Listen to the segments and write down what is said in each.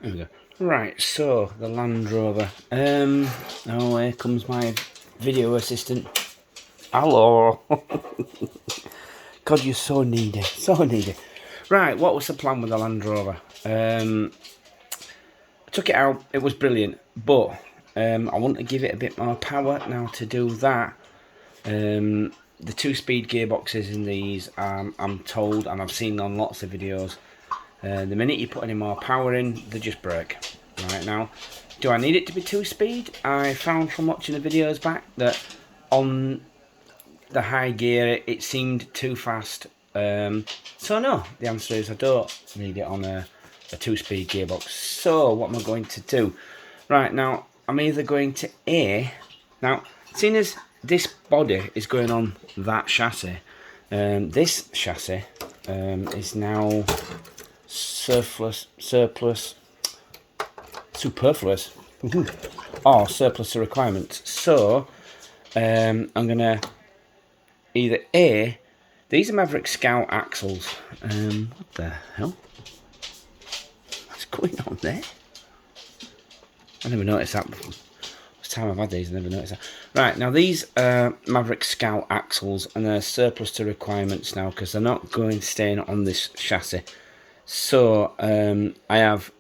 There we go. Right, so the Land Rover. Oh, here comes my video assistant. Hello. God, you're so needy, so needy. Right, what was the plan with the Land Rover? I took it out. It was brilliant, but I want to give it a bit more power now. To do that, the 2-speed gearboxes in these, I'm told, and I've seen on lots of videos, the minute you put any more power in, they just break. Right now, do I need it to be 2-speed? I found from watching the videos back that on the high gear it seemed too fast. So no, the answer is I don't need it on a 2-speed gearbox. So what am I going to do? Right now, I'm either going to now, seeing as this body is going on that chassis, this chassis is now superfluous, or surplus to requirements. So I'm gonna either these are Maverick Scout axles. What the hell? What's going on there? I never noticed that before. This time I've had these, I never noticed that. Right, now these are Maverick Scout axles, and they're surplus to requirements now because they're not going staying on this chassis. So I have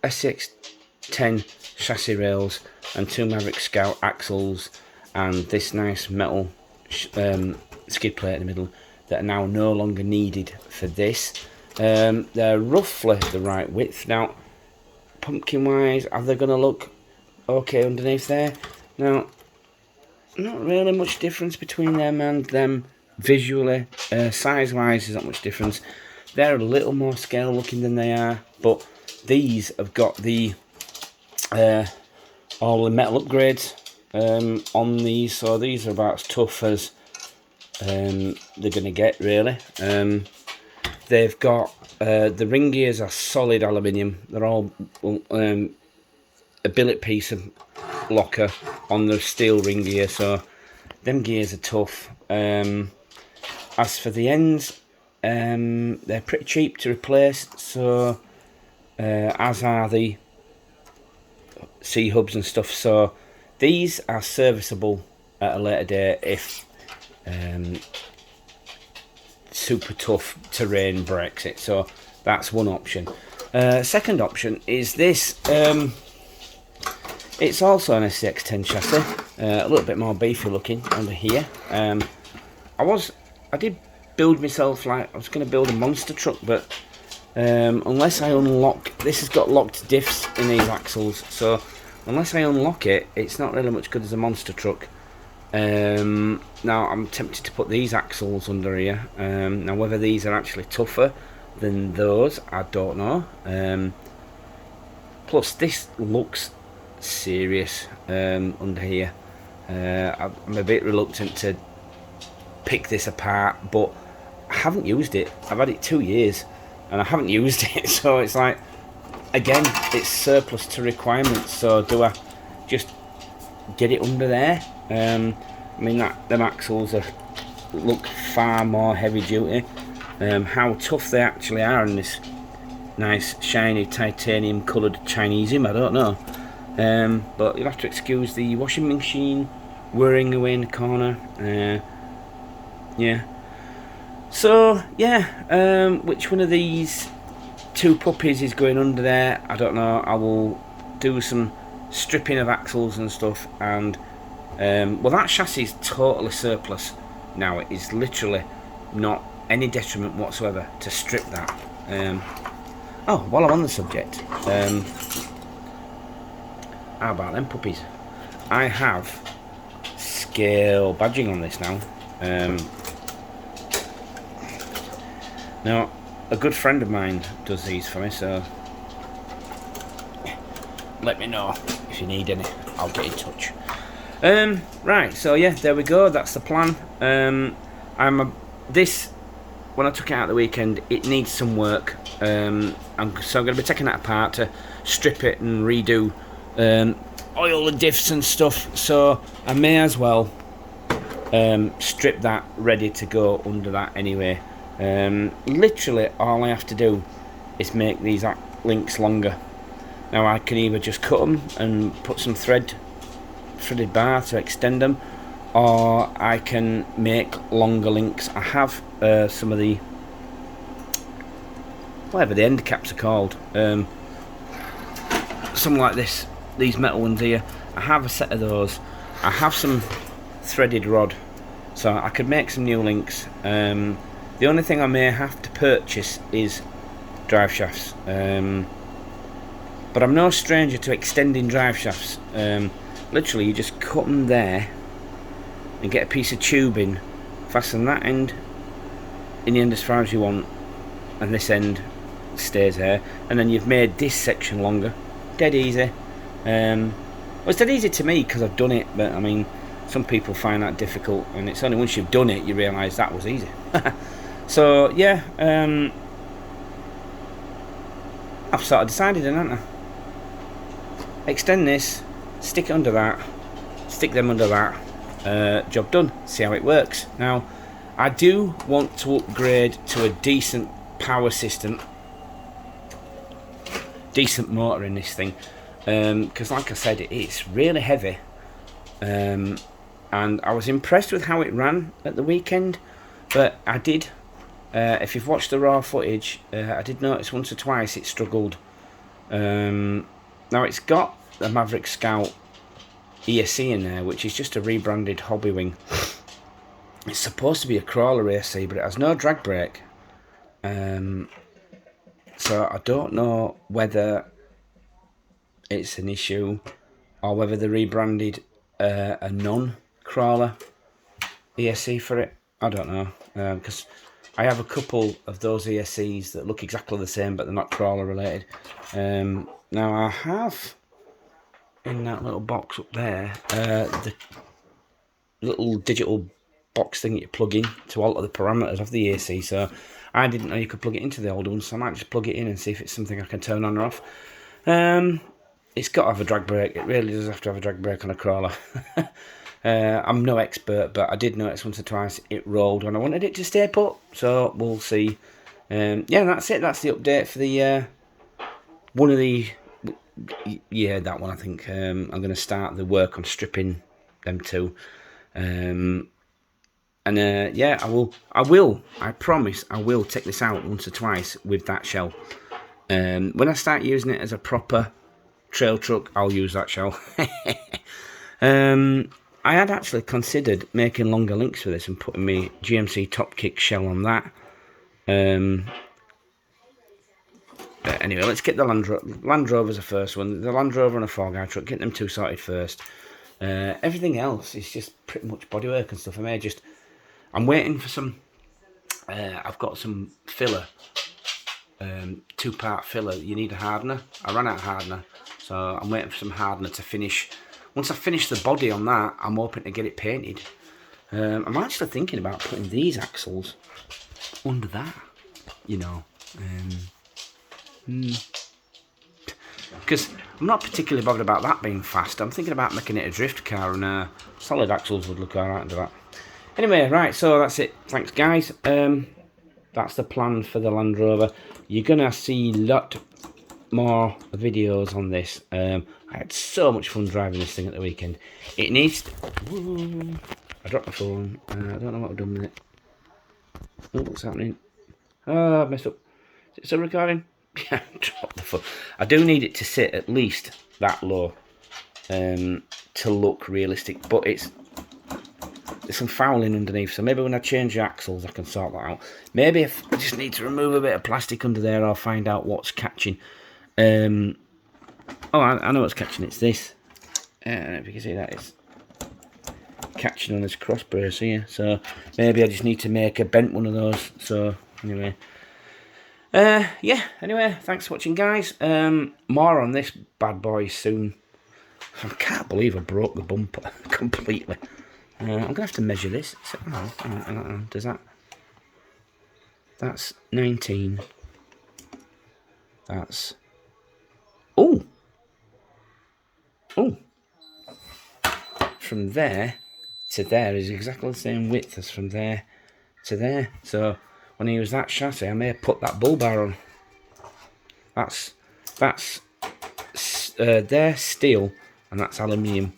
SX10 chassis rails and 2 Maverick Scout axles and this nice metal skid plate in the middle that are now no longer needed for this. They're roughly the right width. Now, pumpkin wise, are they going to look okay underneath there? Now, not really much difference between them and them visually. Size wise, there's not much difference. They're a little more scale looking than they are, but these have got the all the metal upgrades on these, so these are about as tough as they're going to get, really. They've got the ring gears are solid aluminium. They're all a billet piece of locker on the steel ring gear, so them gears are tough. As for the ends, they're pretty cheap to replace, so as are the C-hubs and stuff. So these are serviceable at a later date if super tough terrain breaks it. So that's one option. Second option is this. It's also an SX10 chassis, a little bit more beefy looking under here. I did build myself, like I was going to build a monster truck, but unless I unlock, this has got locked diffs in these axles, so unless I unlock it, it's not really much good as a monster truck. Now I'm tempted to put these axles under here. Now whether these are actually tougher than those, I don't know. Plus this looks serious under here. I'm a bit reluctant to pick this apart, but I haven't used it. I've had it 2 years and I haven't used it, so it's like, again, it's surplus to requirements. So do I just get it under there? I mean, them axles look far more heavy duty. How tough they actually are in this nice shiny titanium coloured Chineseium, I don't know. But you'll have to excuse the washing machine whirring away in the corner. Yeah. So yeah, which one of these two puppies is going under there, I don't know. I will do some stripping of axles and stuff, and well, that chassis is totally surplus now. It is literally not any detriment whatsoever to strip that. Oh, while I'm on the subject, how about them puppies? I have scale badging on this now. Now, a good friend of mine does these for me, so let me know if you need any. I'll get in touch. Right, so yeah, there we go. That's the plan. This, when I took it out the weekend, it needs some work. So I'm going to be taking that apart to strip it and redo oil and diffs and stuff. So I may as well strip that ready to go under that anyway. Literally all I have to do is make these links longer, Now I can either just cut them and put some threaded bar to extend them, or I can make longer links. I have some of the, whatever the end caps are called, something like this, these metal ones here. I have a set of those. I have some threaded rod, so I could make some new links. The only thing I may have to purchase is drive shafts, but I'm no stranger to extending drive shafts. Literally you just cut them there and get a piece of tubing, fasten that end in the end as far as you want, and this end stays there, and then you've made this section longer. Dead easy. Well, it's dead easy to me because I've done it, but I mean, some people find that difficult, and it's only once you've done it you realise that was easy. So yeah, I've sort of decided, haven't I? Extend this, stick it under that, stick them under that, job done. See how it works. Now I do want to upgrade to a decent power system, decent motor in this thing, because like I said, it's really heavy, and I was impressed with how it ran at the weekend, but I did, if you've watched the raw footage, I did notice once or twice it struggled. Now it's got the Maverick Scout ESC in there, which is just a rebranded hobby wing. It's supposed to be a crawler ESC, but it has no drag brake, so I don't know whether it's an issue or whether they rebranded a non-crawler ESC for it. I don't know, because I have a couple of those ESCs that look exactly the same, but they're not crawler related. Now I have in that little box up there the little digital box thing that you plug in to alter the parameters of the AC, so I didn't know you could plug it into the old one, so I might just plug it in and see if it's something I can turn on or off. It's got to have a drag brake. It really does have to have a drag brake on a crawler. I'm no expert, but I did notice once or twice it rolled when I wanted it to stay put, so we'll see. Yeah, that's it. That's the update for the one of the, yeah, that one. I think I'm going to start the work on stripping them two, and yeah, I promise I will take this out once or twice with that shell. When I start using it as a proper trail truck, I'll use that shell. I had actually considered making longer links for this and putting my GMC top kick shell on that. But anyway, let's get the Land Rover's the first one. The Land Rover and a 4-guy truck, get them two sorted first. Everything else is just pretty much bodywork and stuff. I'm waiting for some, I've got some filler, 2-part filler. You need a hardener. I ran out of hardener, so I'm waiting for some hardener to finish. Once I finish the body on that, I'm hoping to get it painted. I'm actually thinking about putting these axles under that, you know, because I'm not particularly bothered about that being fast. I'm thinking about making it a drift car, and solid axles would look alright under that. Anyway, right, so that's it. Thanks, guys. That's the plan for the Land Rover. You're gonna see a lot more videos on this. I had so much fun driving this thing at the weekend. It needs to... Woo, I dropped my phone. I don't know what I've done with it. Oh, what's happening? Oh, I've messed up. Is it still recording? Yeah, dropped the phone. I do need it to sit at least that low to look realistic, but there's some fouling underneath, so maybe when I change the axles I can sort that out. Maybe if I just need to remove a bit of plastic under there, I'll find out what's catching. Oh, I know what's catching. It's this. If you can see that, it's catching on this cross brace here. So maybe I just need to make a bent one of those. So anyway, yeah. Anyway, thanks for watching, guys. More on this bad boy soon. I can't believe I broke the bumper completely. I'm gonna have to measure this. So, does that? That's 19. That's. Oh. From there to there is exactly the same width as from there to there. So when I use that chassis, I may put that bull bar on. That's they're steel and that's aluminium,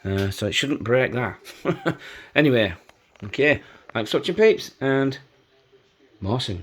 so it shouldn't break that. Anyway, okay, thanks for watching, peeps, and more soon.